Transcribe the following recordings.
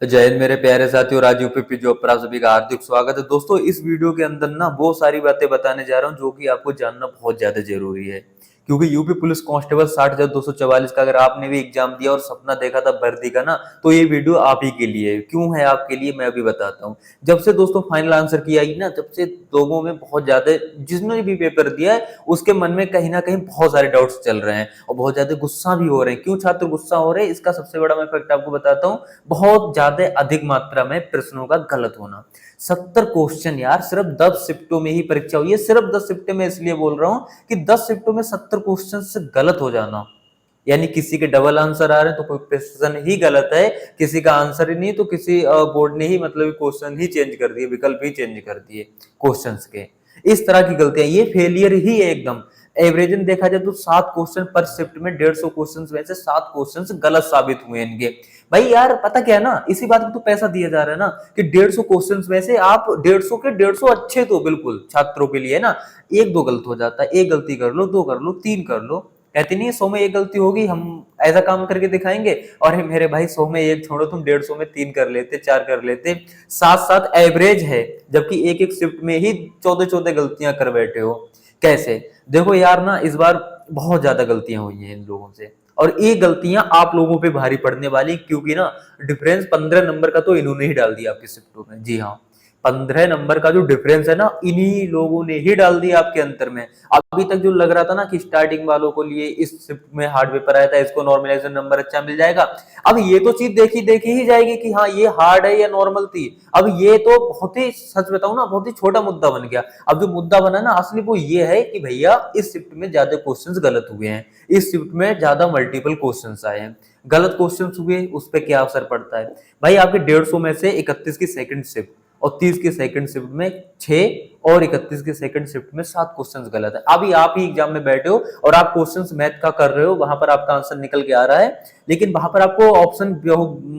जय हिंद मेरे प्यारे साथियों, राजीव पीपी जॉब पर आप सभी का हार्दिक स्वागत है। दोस्तों, इस वीडियो के अंदर ना बहुत सारी बातें बताने जा रहा हूँ जो कि आपको जानना बहुत ज्यादा जरूरी है। क्योंकि यूपी पुलिस कांस्टेबल 60,244 का अगर आपने भी एग्जाम दिया और सपना देखा था भर्ती का ना, तो ये वीडियो आप ही के लिए है। क्यों है आपके लिए, मैं अभी बताता हूँ। जब से दोस्तों फाइनल आंसर की आई ना, तब से लोगों में बहुत ज्यादा, जिसने भी पेपर दिया है उसके मन में कहीं ना कहीं बहुत सारे डाउट्स चल रहे हैं और बहुत ज्यादा गुस्सा भी हो रहे हैं। क्यों छात्र गुस्सा हो रहे हैं, इसका सबसे बड़ा मैं फैक्ट आपको बताता हूँ। बहुत ज्यादा अधिक मात्रा में प्रश्नों का गलत होना। 70 क्वेश्चन यार, सिर्फ 10 शिफ्टों में ही परीक्षा हुई है। सिर्फ 10 शिफ्टों में इसलिए बोल रहा हूं कि 10 शिफ्टों में 70 क्वेश्चन से गलत हो जाना, यानी किसी के डबल आंसर आ रहे हैं तो कोई क्वेश्चन ही गलत है, किसी का आंसर ही नहीं तो किसी बोर्ड ने ही मतलब क्वेश्चन ही चेंज कर दिए, विकल्प ही चेंज कर दिए क्वेश्चंस के। इस तरह की गलतियां, ये फेलियर ही है एकदम। एवरेजन देखा जाए तो 7 क्वेश्चन पर शिफ्ट में 150 क्वेश्चन में से 7 क्वेश्चन गलत साबित हुए इनके। भाई यार पता क्या है ना, इसी बात को तो पैसा दिया जा रहा है ना कि 150 क्वेश्चन में से आप 150 के 150 अच्छे तो बिल्कुल छात्रों के लिए ना, एक दो गलत हो जाता है। एक गलती कर लो, दो कर लो, तीन कर लो, कहती नहीं 100 में एक गलती होगी, हम ऐसा काम करके दिखाएंगे। और मेरे भाई 100 में एक छोड़ो, तुम 150 में 3 कर लेते, 4 कर लेते। साथ साथ एवरेज है, जबकि एक एक शिफ्ट में ही 14-14 गलतियां कर बैठे हो। कैसे? देखो यार ना, इस बार बहुत ज्यादा गलतियां हुई हैं इन लोगों से, और ये गलतियां आप लोगों पे भारी पड़ने वाली, क्योंकि ना डिफरेंस 15 नंबर का तो इन्होंने ही डाल दिया आपकी शिफ्टों में। जी हाँ, 15 नंबर का जो डिफरेंस है ना, इन्हीं लोगों ने ही डाल दिया आपके अंतर में। अभी तक जो लग रहा था ना कि स्टार्टिंग वालों को लिए इस शिफ्ट में हार्ड पेपर आया था, इसको नॉर्मलाइजेशन नंबर अच्छा मिल जाएगा। अब ये तो चीज देखी देखी ही जाएगी कि हाँ ये हार्ड है या नॉर्मल थी। अब ये तो बहुत ही, सच बताऊं ना, बहुत ही छोटा मुद्दा बन गया। अब जो मुद्दा बना ना असली, वो ये है कि भैया इस शिफ्ट में ज्यादा क्वेश्चंस गलत हुए हैं, इस शिफ्ट में ज्यादा मल्टीपल क्वेश्चंस आए हैं। गलत क्वेश्चंस हुए, उस पर क्या असर पड़ता है भाई? आपके 150 में से 31 की सेकंड शिफ्ट और 30 की सेकंड शिफ्ट में 6 और 31 की सेकंड शिफ्ट में 7 क्वेश्चंस गलत है। अभी आप ही एग्जाम में बैठे हो और आप क्वेश्चंस मैथ का कर रहे हो, वहां पर आपका आंसर निकल के आ रहा है, लेकिन वहां पर आपको ऑप्शन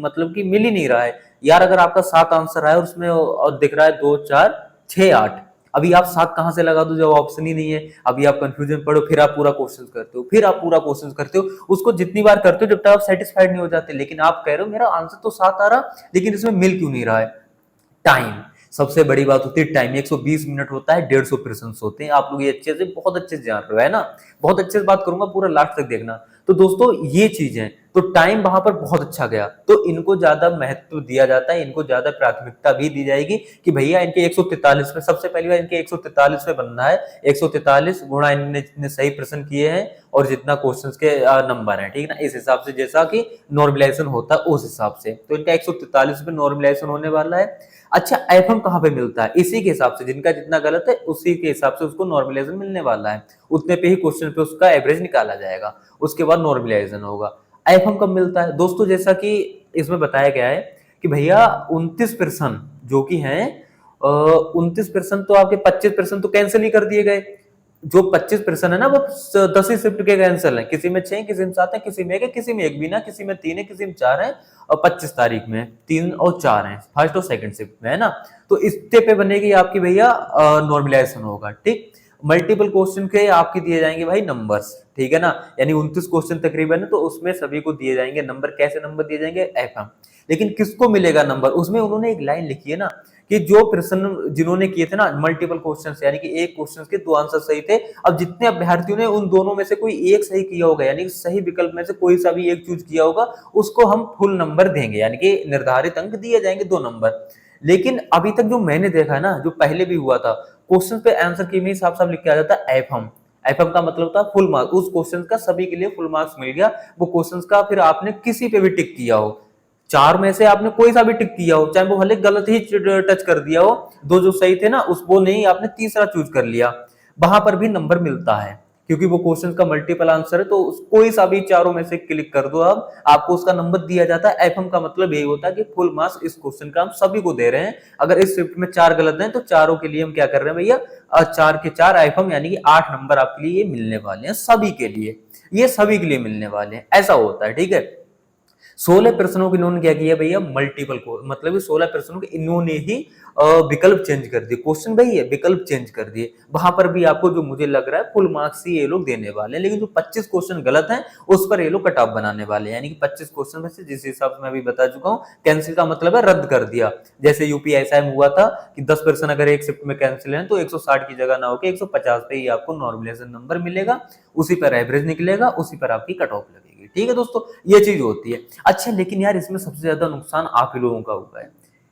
मतलब कि मिल ही नहीं रहा है। यार अगर आपका 7 आंसर आया और उसमें और दिख रहा है 2 4 6 8, अभी आप 7 कहां से लगा दो जब ऑप्शन ही नहीं है? अभी आप कंफ्यूजन पढ़ो, फिर आप पूरा क्वेश्चन करते हो, फिर आप पूरा क्वेश्चन करते हो, उसको जितनी बार करते हो जब तक आप सेटिस्फाइड नहीं हो जाते। लेकिन आप कह रहे हो मेरा आंसर तो 7 आ रहा, लेकिन इसमें मिल क्यों नहीं रहा है? टाइम सबसे बड़ी बात होती है। टाइम 120 मिनट होता है, 150 प्रश्न होते हैं। आप लोग ये अच्छे से, बहुत अच्छे से जान रहे हो, है ना? बहुत अच्छे से बात करूंगा, पूरा लास्ट तक देखना। तो दोस्तों ये चीज है, तो टाइम वहां पर बहुत अच्छा गया, तो इनको ज्यादा महत्व दिया जाता है, इनको ज्यादा प्राथमिकता भी दी जाएगी कि भैया इनके 143 में, सबसे पहली बार इनके 143 में बनना है। 143 गुणा इन्होंने जितने सही प्रश्न किए हैं और जितना क्वेश्चंस के नंबर है, ठीक है ना, इस हिसाब से जैसा कि नॉर्मलाइजेशन होता है उस हिसाब से, तो इनका 143 पे नॉर्मलाइजेशन होने वाला है। अच्छा, एफएम कहाँ पे मिलता है? इसी के हिसाब से, जिनका जितना गलत है उसी के हिसाब से उसको नॉर्मलाइजेशन मिलने वाला है। उतने पे ही क्वेश्चन पे उसका एवरेज निकाला जाएगा, उसके बाद नॉर्मलाइजेशन होगा। एफएम कब मिलता है दोस्तों? जैसा कि इसमें बताया गया है कि भैया 29% जो कि है, 29% तो आपके 25% तो कैंसिल ही कर दिए गए। जो 25% है ना, वो 10 ही शिफ्ट के कैंसिल है। किसी में 6, किसी में 7 है, किसी में 1 है, किसी में 1 भी ना, किसी में 3 है, किसी में 4 है, और 25 तारीख में 3 और 4 है, फर्स्ट और सेकंड शिफ्ट में, है ना? तो इतने पे बनेगी आपकी भैया नॉर्मलाइजेशन होगा, ठीक। मल्टीपल क्वेश्चन के आपके दिए जाएंगे भाई नंबर्स, ठीक है ना? यानी 29 क्वेश्चन तकरीबन है, तो उसमें सभी को दिए जाएंगे नंबर। कैसे नंबर दिए जाएंगे? एफएम। लेकिन किसको मिलेगा नंबर? उसमें उन्होंने एक लाइन लिखी है ना कि जो प्रश्न जिन्होंने किए थे ना मल्टीपल क्वेश्चंस, यानी कि एक क्वेश्चन के 2 आंसर सही थे, अब जितने अभ्यर्थियों ने उन दोनों में से कोई एक सही किया होगा, यानी कि सही विकल्प में से कोई सा भी एक चूज किया होगा, उसको हम फुल नंबर देंगे, यानी कि निर्धारित अंक दिए जाएंगे 2 नंबर। लेकिन अभी तक जो मैंने देखा है ना, जो पहले भी हुआ था, क्वेश्चन पे आंसर की में साफ साफ लिख के आ जाता है एफएम। एफएम का मतलब था फुल मार्क्स, उस क्वेश्चन का सभी के लिए फुल मार्क्स मिल गया। वो क्वेश्चन का फिर आपने किसी पे भी टिक किया हो, 4 में से आपने कोई सा भी टिक किया हो, चाहे वो भले गलत ही टच कर दिया हो, 2 जो सही थे ना उस वो नहीं, आपने तीसरा चूज कर लिया, वहां पर भी नंबर मिलता है। क्योंकि वो क्वेश्चन का मल्टीपल आंसर है, तो कोई सा भी चारों में से क्लिक कर दो आप, आपको उसका नंबर दिया जाता है। एफएम का मतलब यही होता है कि फुल मार्क्स इस क्वेश्चन का हम सभी को दे रहे हैं। अगर इस शिफ्ट में 4 गलत हैं तो चारों के लिए हम क्या कर रहे हैं भैया, 4 के 4 एफएम, यानी कि 8 नंबर आपके लिए मिलने वाले हैं, सभी के लिए, ये सभी के लिए मिलने वाले हैं, ऐसा होता है, ठीक है। 16 प्रश्नों को इन्होंने क्या किया भैया, मल्टीपल को मतलब 16 प्रश्नों के इन्होंने ही विकल्प चेंज कर दिए, क्वेश्चन भाई है विकल्प चेंज कर दिए। वहां पर भी आपको जो मुझे लग रहा है फुल मार्क्स ही ये लोग देने वाले हैं, लेकिन जो 25 क्वेश्चन गलत हैं उस पर ये लोग कट ऑफ बनाने वाले हैं। यानी कि 25 क्वेश्चन में से, जिस हिसाब से मैं अभी बता चुका हूँ, कैंसिल का मतलब है रद्द कर दिया। जैसे यूपीएसआई में हुआ था कि 10 प्रश्न अगर एक शिफ्ट में कैंसिल है तो 160 की जगह ना होकर 150 पे ही आपको नॉर्मलाइजेशन नंबर मिलेगा, उसी पर एवरेज निकलेगा, उसी पर आपकी कट ऑफ लगेगी। ठीक है दोस्तों, ये चीज होती है। अच्छा लेकिन यार इसमें सबसे ज्यादा नुकसान आप ही लोगों का हुआ है।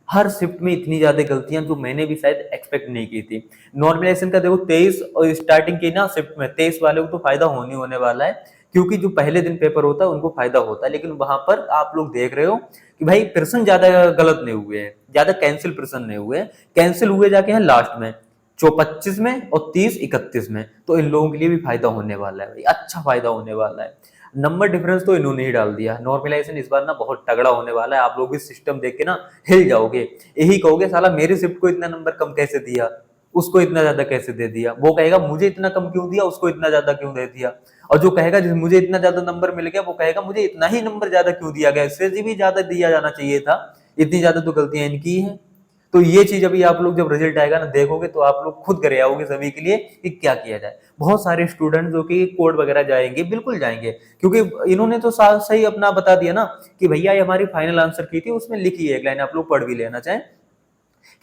हर शिफ्ट में इतनी ज्यादा गलतियां जो मैंने भी शायद एक्सपेक्ट नहीं की थी। नॉर्मलाइजेशन का देखो 23 और स्टार्टिंग की ना शिफ्ट में 23 वाले को तो फायदा होने वाला है, क्योंकि जो पहले दिन पेपर होता है उनको फायदा होता है। लेकिन वहां पर आप लोग देख रहे हो कि भाई प्रश्न ज्यादा गलत नहीं हुए हैं, ज्यादा कैंसिल प्रश्न नहीं हुए, कैंसिल हुए जाके हैं लास्ट में जो 25 में और 30 31 में। तो इन लोगों के लिए भी फायदा होने वाला है भाई, अच्छा फायदा होने वाला है। नंबर डिफरेंस तो इन्होंने ही डाल दिया। नॉर्मलाइजेशन इस बार ना बहुत तगड़ा होने वाला है, आप लोग भी सिस्टम देख के ना हिल जाओगे, यही कहोगे साला मेरी शिफ्ट को इतना नंबर कम कैसे दिया, उसको इतना ज्यादा कैसे दे दिया। वो कहेगा मुझे इतना कम क्यों दिया, उसको इतना ज्यादा क्यों दे दिया। और जो कहेगा मुझे इतना ज्यादा नंबर मिल गया, वो कहेगा मुझे इतना ही नंबर ज्यादा क्यों दिया गया, इससे भी ज्यादा दिया जाना चाहिए था, इतनी ज्यादा तो गलतियां इनकी हैं। तो ये चीज अभी आप लोग जब रिजल्ट आएगा ना देखोगे तो आप लोग खुद करे आओगे सभी के लिए कि क्या किया जाए। बहुत सारे स्टूडेंट जो कि कोड वगैरह जाएंगे, बिल्कुल जाएंगे, क्योंकि इन्होंने तो सही अपना बता दिया ना कि भैया ये हमारी फाइनल आंसर की थी, उसमें लिखी है एक लाइन, आप लोग पढ़ भी लेना चाहें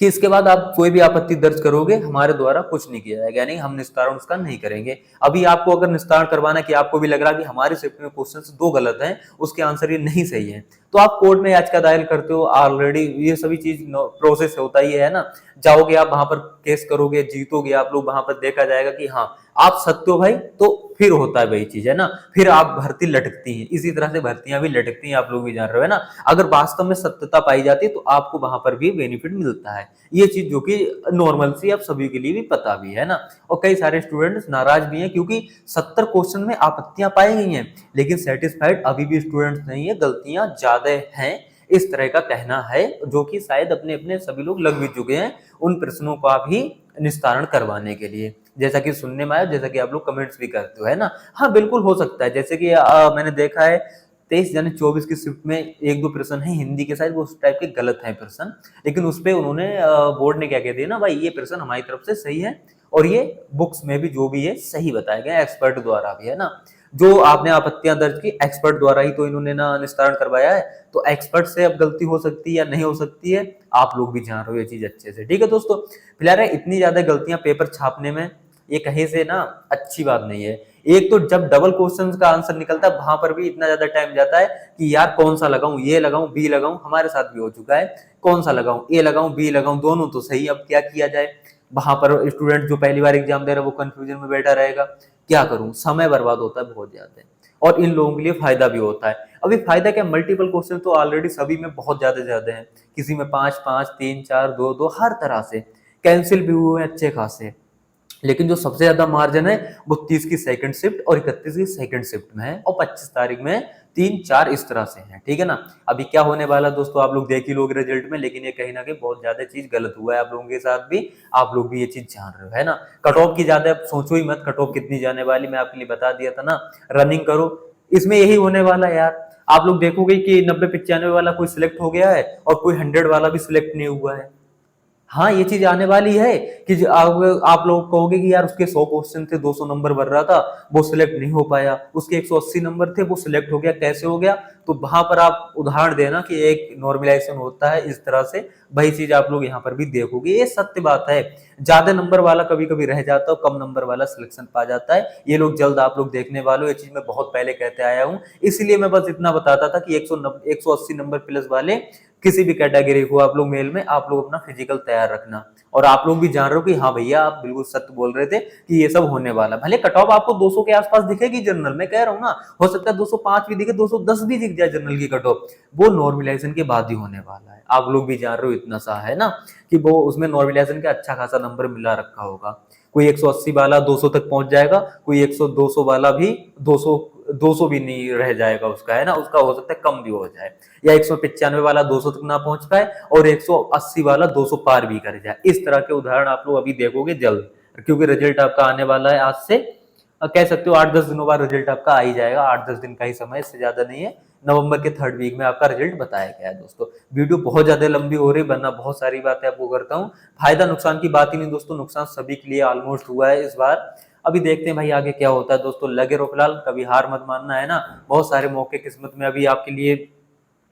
कि इसके बाद आप कोई भी आपत्ति दर्ज करोगे हमारे द्वारा कुछ नहीं किया जाएगा, यानी हम निस्तारण उसका नहीं करेंगे। अभी आपको अगर निस्तारण करवाना कि आपको भी लग रहा है कि हमारे शिफ्ट में क्वेश्चन 2 गलत हैं, उसके आंसर ये नहीं सही है, तो आप कोर्ट में याचिका दायर करते हो ऑलरेडी, ये सभी चीज प्रोसेस होता ही है ना। जाओगे आप वहां पर केस करोगे, जीतोगे आप लोग, वहां पर देखा जाएगा कि हाँ आप सत्य हो भाई, तो फिर होता है वही चीज है ना, फिर आप भर्ती लटकती है। इसी तरह से भर्तियां भी लटकती हैं, आप लोग भी जान रहे हो है ना। अगर वास्तव में सत्यता पाई जाती है तो आपको वहां पर भी बेनिफिट मिलता है, ये चीज जो कि नॉर्मल सी आप सभी के लिए भी पता भी है ना। और कई सारे स्टूडेंट्स नाराज भी हैं क्योंकि 70 क्वेश्चन में आपत्तियां पाई गई हैं, लेकिन सेटिस्फाइड अभी भी स्टूडेंट्स नहीं है, गलतियां ज्यादा हैं, इस तरह का कहना है, जो कि शायद अपने अपने सभी लोग लग भी चुके हैं उन प्रश्नों का भी निस्तारण करवाने के लिए, जैसा कि सुनने में आया, जैसा कि आप लोग कमेंट्स भी करते हो है ना। हाँ बिल्कुल हो सकता है, जैसे कि मैंने देखा है 23 यानी 24 की शिफ्ट में एक दो प्रश्न है हिंदी के, साथ वो उस टाइप के गलत है प्रश्न, लेकिन उस पे उन्होंने बोर्ड ने क्या कह दिया ना भाई ये प्रश्न हमारी तरफ से सही है, और ये बुक्स में भी जो भी है सही बताया गया एक्सपर्ट द्वारा भी है ना। जो आपने आपत्तियां दर्ज की एक्सपर्ट द्वारा ही तो इन्होंने ना निस्तारण करवाया है, तो एक्सपर्ट से अब गलती हो सकती है या नहीं हो सकती है, आप लोग भी जान रहे हो ये चीज अच्छे से। ठीक है दोस्तों, फिलहाल इतनी ज्यादा गलतियां पेपर छापने में ये कहीं से ना अच्छी बात नहीं है। एक तो जब डबल क्वेश्चंस का आंसर निकलता है वहां पर भी इतना ज्यादा टाइम जाता है कि यार कौन सा लगाऊं, ये लगाऊं बी लगाऊं, हमारे साथ भी हो चुका है, कौन सा लगाऊं ए लगाऊं बी लगाऊं, दोनों तो सही, अब क्या किया जाए। वहां पर स्टूडेंट जो पहली बार एग्जाम दे रहा है वो कंफ्यूजन में बैठा रहेगा, क्या करूं, समय बर्बाद होता है बहुत ज्यादा, और इन लोगों के लिए फायदा भी होता है। अभी फायदा क्या, मल्टीपल क्वेश्चन तो ऑलरेडी सभी में बहुत ज्यादा है, किसी में 5 5 3 4 2 2 हर तरह से कैंसिल भी हुए हैं अच्छे खासे। लेकिन जो सबसे ज्यादा मार्जिन है वो 30 की सेकंड शिफ्ट और 31 की सेकंड शिफ्ट में है, और 25 तारीख में 3 4 इस तरह से है। ठीक है ना। अभी क्या होने वाला दोस्तों आप लोग देख ही लोगे रिजल्ट में, लेकिन ये कहीं ना कहीं बहुत ज्यादा चीज गलत हुआ है आप लोगों के साथ भी, आप लोग भी ये चीज जान रहे हो है ना। कट ऑफ की ज्यादा सोचो ही मत, कट ऑफ कितनी जाने वाली मैं आपके लिए बता दिया था ना, रनिंग करो, इसमें यही होने वाला है यार। आप लोग देखोगे कि 90 95 वाला कोई सिलेक्ट हो गया है और कोई 100 वाला भी सिलेक्ट नहीं हुआ है। हाँ ये चीज आने वाली है कि आप लोग कहोगे कि यार उसके 100 क्वेश्चन थे 200 नंबर भर रहा था, वो सिलेक्ट नहीं हो पाया, उसके 180 नंबर थे वो सिलेक्ट हो गया, कैसे हो गया। तो वहां पर आप उदाहरण देना कि एक नॉर्मलाइजेशन होता है इस तरह से, वही चीज आप लोग यहाँ पर भी देखोगे, ये सत्य बात है। ज्यादा नंबर वाला कभी कभी रह जाता है, कम नंबर वाला सिलेक्शन पा जाता है, ये लोग जल्द आप लोग देखने वाले हो, ये चीज मैं बहुत पहले कहते आया हूँ। इसलिए मैं बस इतना बताता था कि 180 नंबर प्लस वाले किसी भी कैटेगरी को आप लोग मेल में आप लोग अपना फिजिकल तैयार रखना, और आप लोग भी जान रहे हो कि हाँ भैया आप बिल्कुल सत्य बोल रहे थे कि ये सब होने वाला। भले कट ऑफ आपको 200 के आसपास दिखेगी जनरल, मैं कह रहा हूँ ना, हो सकता है 205 भी दिखे, 210 भी दिख जाए जनरल की कट ऑफ, वो नॉर्मलाइजेशन के बाद ही होने वाला है। आप लोग भी जान रहे हो इतना सा है ना कि वो उसमें नॉर्मलाइजेशन का अच्छा खासा नंबर मिला रखा होगा। कोई 180 वाला 200 तक पहुंच जाएगा, कोई 100 200 वाला भी 200 भी नहीं रह जाएगा उसका है ना, उसका हो सकता है कम भी हो जाए, या 195 वाला 200 तक ना पहुंच पाए और 180 वाला 200 पार भी कर जाए। इस तरह के उदाहरण आप लोग अभी देखोगे जल्द, क्योंकि रिजल्ट आपका आने वाला है आज से, कह सकते हो 8 10 दिनों बाद रिजल्ट आपका आ ही जाएगा, 8 10 दिन का ही समय, इससे ज्यादा नहीं है। नवंबर के 3rd वीक में आपका रिजल्ट बताया गया है। दोस्तों वीडियो बहुत ज्यादा लंबी हो रही है, वरना बहुत सारी बातें आपको करता हूँ। फायदा नुकसान की बात ही नहीं दोस्तों, नुकसान सभी के लिए ऑलमोस्ट हुआ है इस बार। अभी देखते हैं भाई आगे क्या होता है दोस्तों, लगे रहो फिलहाल, कभी हार मत मानना है ना। बहुत सारे मौके किस्मत में अभी आपके लिए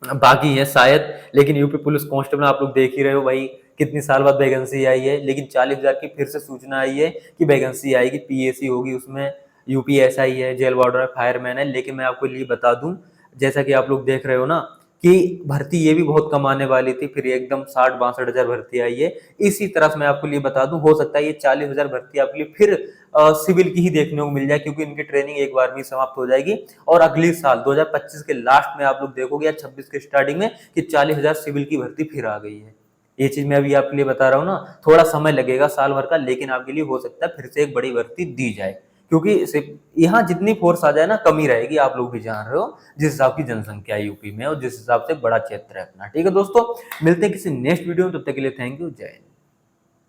बाकी है शायद। लेकिन यूपी पुलिस कांस्टेबल आप लोग देख ही रहे हो भाई, कितनी साल बाद वैकेंसी आई है, लेकिन 40,000 की फिर से सूचना आई है कि वैकेंसी आएगी, पीएसी होगी उसमें, यूपीएसआई है, जेल वार्डन है, फायरमैन है। लेकिन मैं आपको ये बता दूं, जैसा कि आप लोग देख रहे हो ना, कि भर्ती ये भी बहुत कम आने वाली थी, फिर एकदम 60-62 हजार भर्ती आई है। इसी तरह से मैं आपको लिए बता दूं, हो सकता है ये 40,000 भर्ती आपके लिए फिर सिविल की ही देखने को मिल जाए, क्योंकि इनकी ट्रेनिंग एक बार में ही समाप्त हो जाएगी। और अगले साल 2025 के लास्ट में आप लोग देखोगे या 26 के स्टार्टिंग में कि 40,000 सिविल की भर्ती फिर आ गई है। ये चीज मैं अभी आपके लिए बता रहा हूँ ना, थोड़ा समय लगेगा साल भर का, लेकिन आपके लिए हो सकता है फिर से एक बड़ी भर्ती दी जाए। क्योंकि सिर्फ यहाँ जितनी फोर्स आ जाए ना, कमी रहेगी, आप लोग भी जान रहे हो, जिस हिसाब की जनसंख्या है यूपी में और जिस हिसाब से बड़ा क्षेत्र है अपना। ठीक है दोस्तों, मिलते हैं किसी नेक्स्ट वीडियो में, तब तक के लिए थैंक यू, जय हिंद।